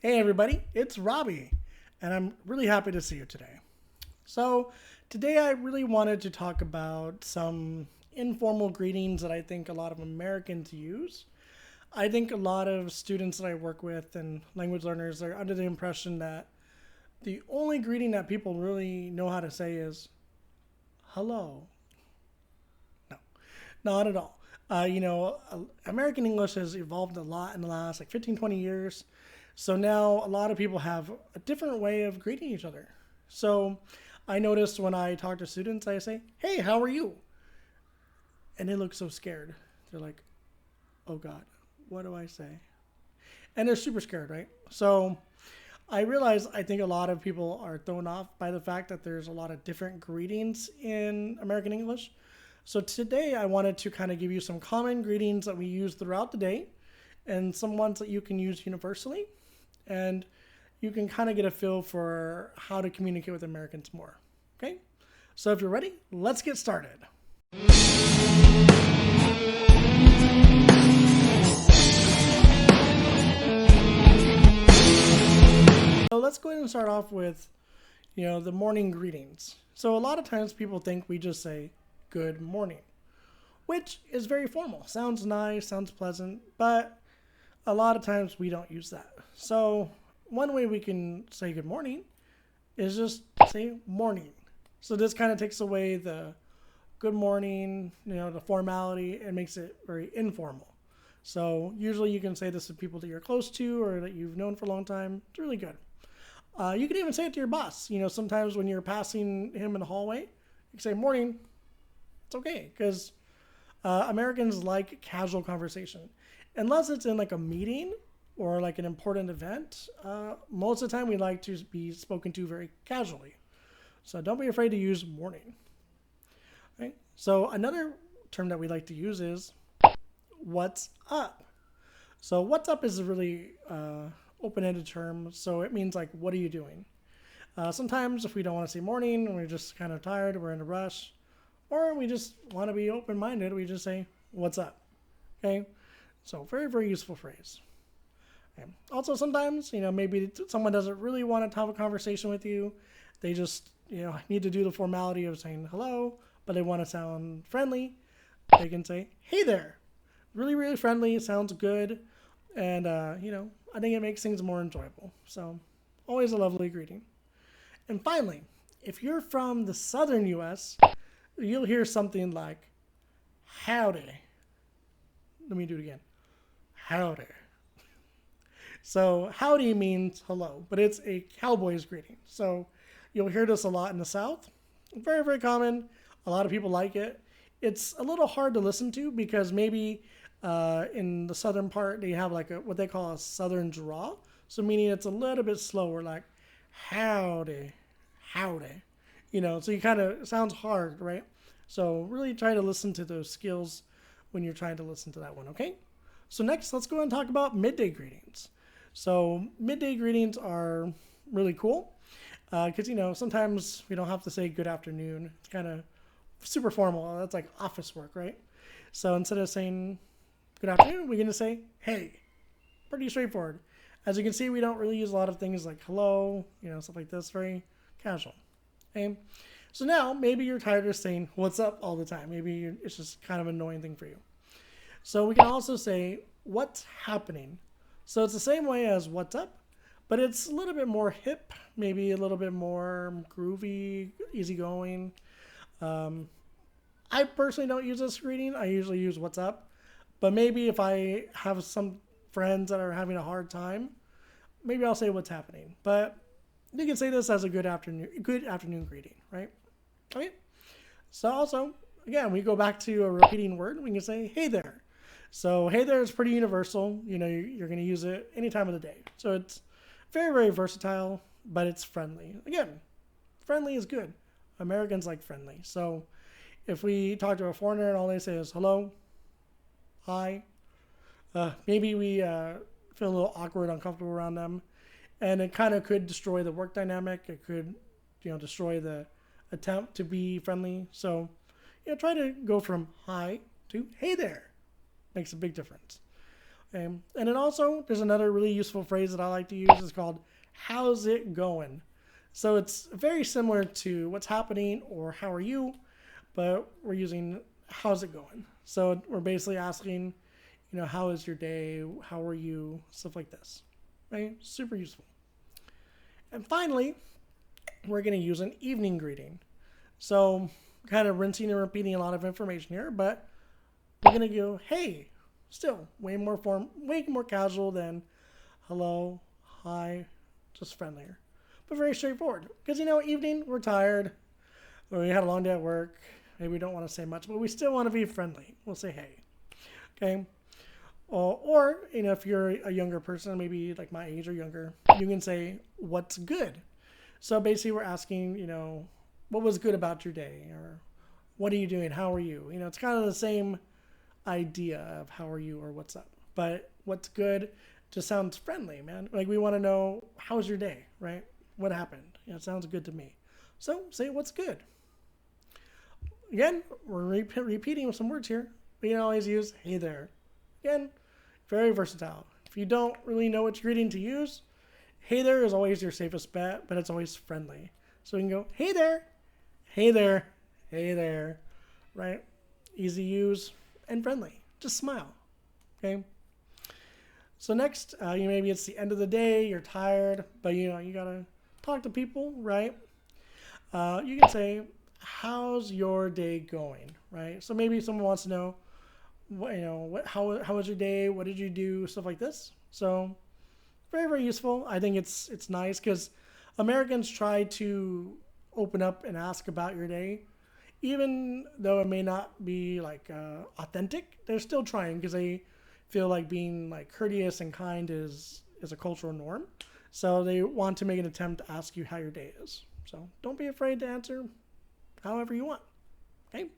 Hey everybody, it's Robbie, and I'm really happy to see you today. So, today I really wanted to talk about some informal greetings that I think a lot of Americans use. I think a lot of students that I work with and language learners are under the impression that the only greeting that people really know how to say is hello. No, not at all. American English has evolved a lot in the last like 15, 20 years. So now a lot of people have a different way of greeting each other. So I noticed when I talk to students, I say, hey, how are you? And they look so scared. They're like, oh God, what do I say? And they're super scared, right? So I realize I think a lot of people are thrown off by the fact that there's a lot of different greetings in American English. So today I wanted to kind of give you some common greetings that we use throughout the day and some ones that you can use universally. And you can kind of get a feel for how to communicate with Americans more. Okay? So if you're ready, let's get started. So let's go ahead and start off with, the morning greetings. So a lot of times people think we just say good morning, which is very formal. Sounds nice, sounds pleasant, but a lot of times we don't use that. So one way we can say good morning is just say morning. So this kind of takes away the good morning, the formality, and makes it very informal. So usually you can say this to people that you're close to or that you've known for a long time. It's really good. You can even say it to your boss. Sometimes when you're passing him in the hallway, you can say morning. It's okay because Americans like casual conversation. Unless it's in like a meeting or like an important event, most of the time we like to be spoken to very casually. So don't be afraid to use morning. Right? So another term that we like to use is what's up. So what's up is a really open-ended term. So it means like, what are you doing? Sometimes if we don't want to say morning, we're just kind of tired, we're in a rush, or we just want to be open-minded, we just say, what's up? Okay? So very, very useful phrase. Okay. Also, sometimes, maybe someone doesn't really want to have a conversation with you. They just, need to do the formality of saying hello, but they want to sound friendly. They can say, hey there. Really, really friendly. Sounds good. And, I think it makes things more enjoyable. So always a lovely greeting. And finally, if you're from the southern U.S., you'll hear something like, howdy. Let me do it again. Howdy. So howdy means hello, but it's a cowboy's greeting. So you'll hear this a lot in the South. Very, very common. A lot of people like it. It's a little hard to listen to because maybe in the southern part they have like what they call a southern draw. So meaning it's a little bit slower, like howdy, howdy. So you kind of, it sounds hard, right? So really try to listen to those skills when you're trying to listen to that one, okay? So next, let's go and talk about midday greetings. So midday greetings are really cool because, sometimes we don't have to say good afternoon. It's kind of super formal. That's like office work, right? So instead of saying good afternoon, we're going to say hey. Pretty straightforward. As you can see, we don't really use a lot of things like hello, stuff like this. Very casual. Okay? So now maybe you're tired of saying what's up all the time. Maybe it's just kind of an annoying thing for you. So we can also say what's happening. So it's the same way as what's up, but it's a little bit more hip, maybe a little bit more groovy, easygoing. I personally don't use this greeting. I usually use what's up. But maybe if I have some friends that are having a hard time, maybe I'll say what's happening. But you can say this as a good afternoon greeting, right? Okay. So also, again, we go back to a repeating word. We can say hey there. So hey there is pretty universal. You're going to use it any time of the day. So it's very, very versatile, but it's friendly. Again, friendly is good. Americans like friendly. So if we talk to a foreigner and all they say is hello, hi, maybe we feel a little awkward, uncomfortable around them. And it kind of could destroy the work dynamic. It could, destroy the attempt to be friendly. So, try to go from hi to hey there. Makes a big difference. Okay? And then also, there's another really useful phrase that I like to use. It's called, how's it going? So it's very similar to what's happening or how are you, but we're using how's it going. So we're basically asking, how is your day? How are you? Stuff like this. Right? Super useful. And finally, we're going to use an evening greeting. So kind of rinsing and repeating a lot of information here, but we're going to go, hey, still way more casual than hello, hi, just friendlier. But very straightforward. Because, evening, we're tired, or we had a long day at work. Maybe we don't want to say much, but we still want to be friendly. We'll say hey. Okay? Or if you're a younger person, maybe like my age or younger, you can say, what's good? So basically, we're asking, what was good about your day? Or what are you doing? How are you? It's kind of the same idea of how are you or what's up. But what's good just sounds friendly, man. Like we want to know, how's your day, right? What happened? It sounds good to me. So say what's good. Again, we're repeating some words here. We can always use hey there. Again, very versatile. If you don't really know which greeting to use, hey there is always your safest bet, but it's always friendly. So we can go, hey there, hey there, hey there, right? Easy use and friendly. Just smile, okay? So next, maybe it's the end of the day, you're tired, but you gotta talk to people, right? You can say, how's your day going, right? So maybe someone wants to know, how was your day? What did you do? Stuff like this. So very, very useful. I think it's nice because Americans try to open up and ask about your day. Even though it may not be like authentic, they're still trying because they feel like being like courteous and kind is a cultural norm. So they want to make an attempt to ask you how your day is. So don't be afraid to answer however you want. Okay.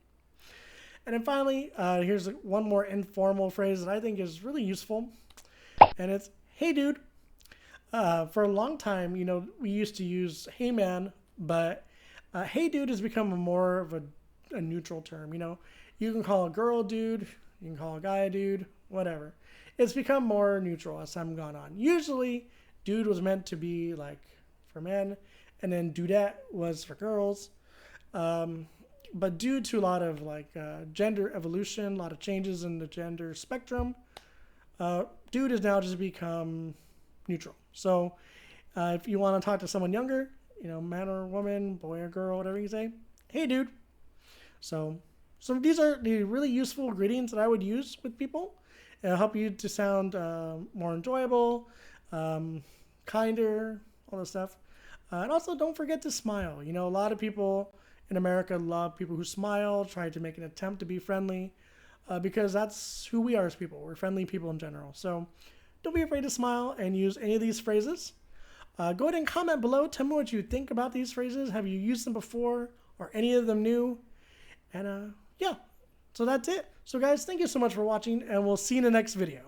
And then finally, here's one more informal phrase that I think is really useful, and it's "Hey, dude." For a long time, we used to use "Hey, man," but "Hey, dude" has become more of a neutral term. You can call a girl dude, you can call a guy a dude, whatever. It's become more neutral as time gone on. Usually, dude was meant to be like for men, and then dudette was for girls. But due to a lot of gender evolution, a lot of changes in the gender spectrum, dude has now just become neutral. So if you want to talk to someone younger, man or woman, boy or girl, whatever you say, hey, dude. So these are the really useful greetings that I would use with people. It'll help you to sound more enjoyable, kinder, all this stuff. And also, don't forget to smile. A lot of people in America love people who smile, try to make an attempt to be friendly, because that's who we are as people. We're friendly people in general. So don't be afraid to smile and use any of these phrases. Go ahead and comment below. Tell me what you think about these phrases. Have you used them before or any of them new? And yeah, so that's it. So guys, thank you so much for watching, and we'll see you in the next video.